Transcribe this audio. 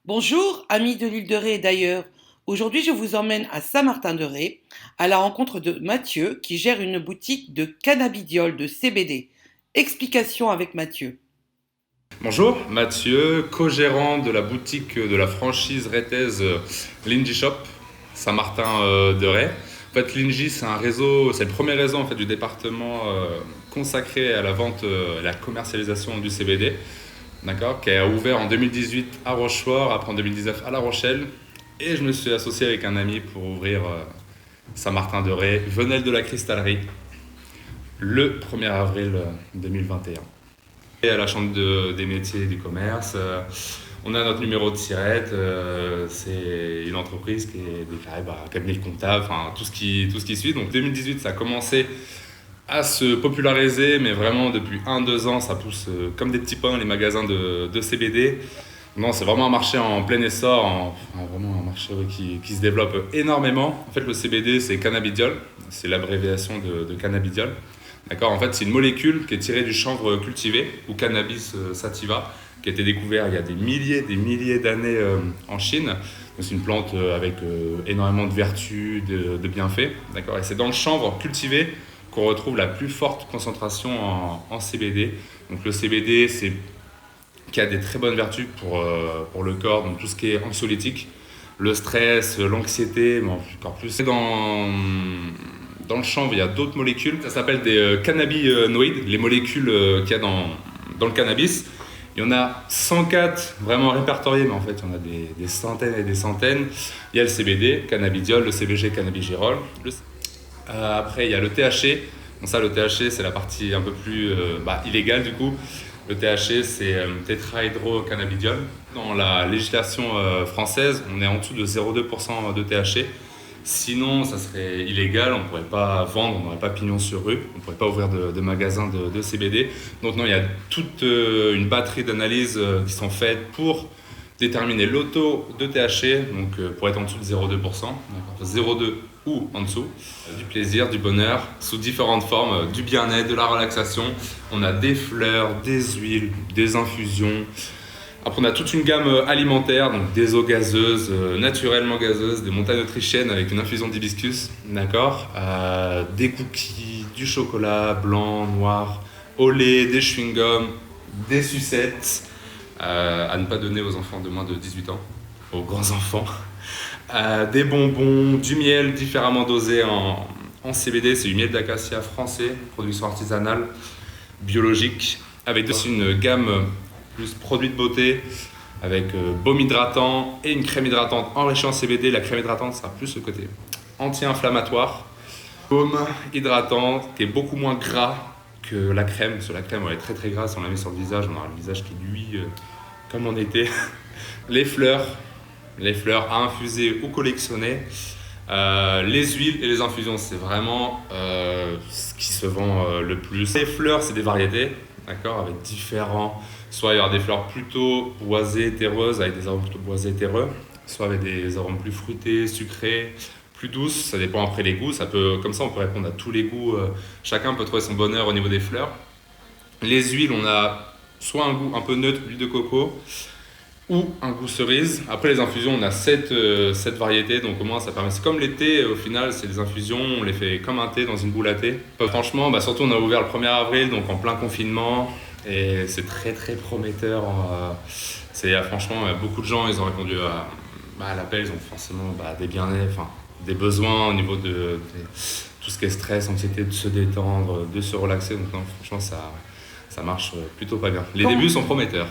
Bonjour, amis de l'île de Ré et d'ailleurs. Aujourd'hui, je vous emmène à Saint-Martin-de-Ré à la rencontre de Mathieu qui gère une boutique de cannabidiol de CBD. Explication avec Mathieu. Bonjour, Mathieu, co-gérant de la boutique de la franchise rétaise Lingy Shop, Saint-Martin de Ré. En fait, Lingy, c'est un réseau, c'est le premier réseau en fait, du département consacré à la vente et à la commercialisation du CBD, d'accord, qui a ouvert en 2018 à Rochefort, après en 2019 à La Rochelle. Et je me suis associé avec un ami pour ouvrir Saint-Martin-de-Ré, Venelle de la Cristallerie, le 1er avril 2021. Et à la Chambre des métiers et du commerce. On a notre numéro de SIRET, c'est une entreprise qui est déclarée cabinet comptable, enfin tout ce qui suit. Donc 2018, ça a commencé à se populariser, mais vraiment depuis 1-2 ans, ça pousse comme des petits pains les magasins de CBD. Non, c'est vraiment un marché en plein essor, vraiment un marché qui se développe énormément. En fait, le CBD, c'est cannabidiol, c'est l'abréviation de cannabidiol. D'accord, en fait, c'est une molécule qui est tirée du chanvre cultivé, ou cannabis sativa, qui a été découvert il y a des milliers d'années en Chine. Donc, c'est une plante avec énormément de vertus, de bienfaits. D'accord, et c'est dans le chanvre cultivé qu'on retrouve la plus forte concentration en CBD. Donc, le CBD, c'est qui a des très bonnes vertus pour le corps, donc tout ce qui est anxiolytique, le stress, l'anxiété, mais encore plus. Dans le chanvre, il y a d'autres molécules, ça s'appelle des cannabinoïdes, les molécules qu'il y a dans le cannabis. Il y en a 104 vraiment répertoriés, mais en fait, il y en a des centaines et des centaines. Il y a le CBD, cannabidiol, le CBG, cannabigyrol. Après, il y a le THC. Bon, ça, le THC, c'est la partie un peu plus illégale du coup. Le THC, c'est tétrahydrocannabidiol. Dans la législation française, on est en dessous de 0,2% de THC. Sinon, ça serait illégal, on ne pourrait pas vendre, on n'aurait pas pignon sur rue, on ne pourrait pas ouvrir de magasins de CBD. Donc non, il y a toute une batterie d'analyses qui sont faites pour déterminer le taux de THC, donc pour être en dessous de 0,2%, 0,2 ou en dessous, du plaisir, du bonheur, sous différentes formes, du bien-être, de la relaxation. On a des fleurs, des huiles, des infusions. Après, on a toute une gamme alimentaire, donc des eaux gazeuses, naturellement gazeuses, des montagnes autrichiennes avec une infusion d'hibiscus, d'accord, des cookies, du chocolat blanc, noir, au lait, des chewing-gums, des sucettes, à ne pas donner aux enfants de moins de 18 ans, aux grands enfants, des bonbons, du miel différemment dosé en CBD, c'est du miel d'acacia français, production artisanale, biologique, avec aussi une gamme plus produits de beauté, avec baume hydratant et une crème hydratante enrichie en CBD. La crème hydratante sera plus le côté anti-inflammatoire. Baume hydratante qui est beaucoup moins gras que la crème, parce que la crème elle est très très grasse, si on la met sur le visage, on aura le visage qui luit comme en été. Les fleurs à infuser ou collectionner. Les huiles et les infusions, c'est vraiment ce qui se vend le plus. Les fleurs, c'est des variétés, d'accord, avec différents. Soit il y aura des fleurs plutôt boisées, terreuses, avec des arômes plutôt boisés, terreux, soit avec des arômes plus fruités, sucrés, plus douces. Ça dépend après les goûts. Comme ça, on peut répondre à tous les goûts. Chacun peut trouver son bonheur au niveau des fleurs. Les huiles, on a soit un goût un peu neutre, l'huile de coco, ou un goût cerise. Après les infusions, on a 7 variétés, donc au moins ça permet. C'est comme les thés, au final, c'est des infusions, on les fait comme un thé dans une boule à thé. Franchement, surtout on a ouvert le 1er avril, donc en plein confinement, et c'est très très prometteur. Franchement, beaucoup de gens, ils ont répondu à l'appel, ils ont forcément des bien-être, enfin, des besoins au niveau de tout ce qui est stress, anxiété, de se détendre, de se relaxer. Donc non, franchement, ça marche plutôt pas bien. Les débuts sont prometteurs.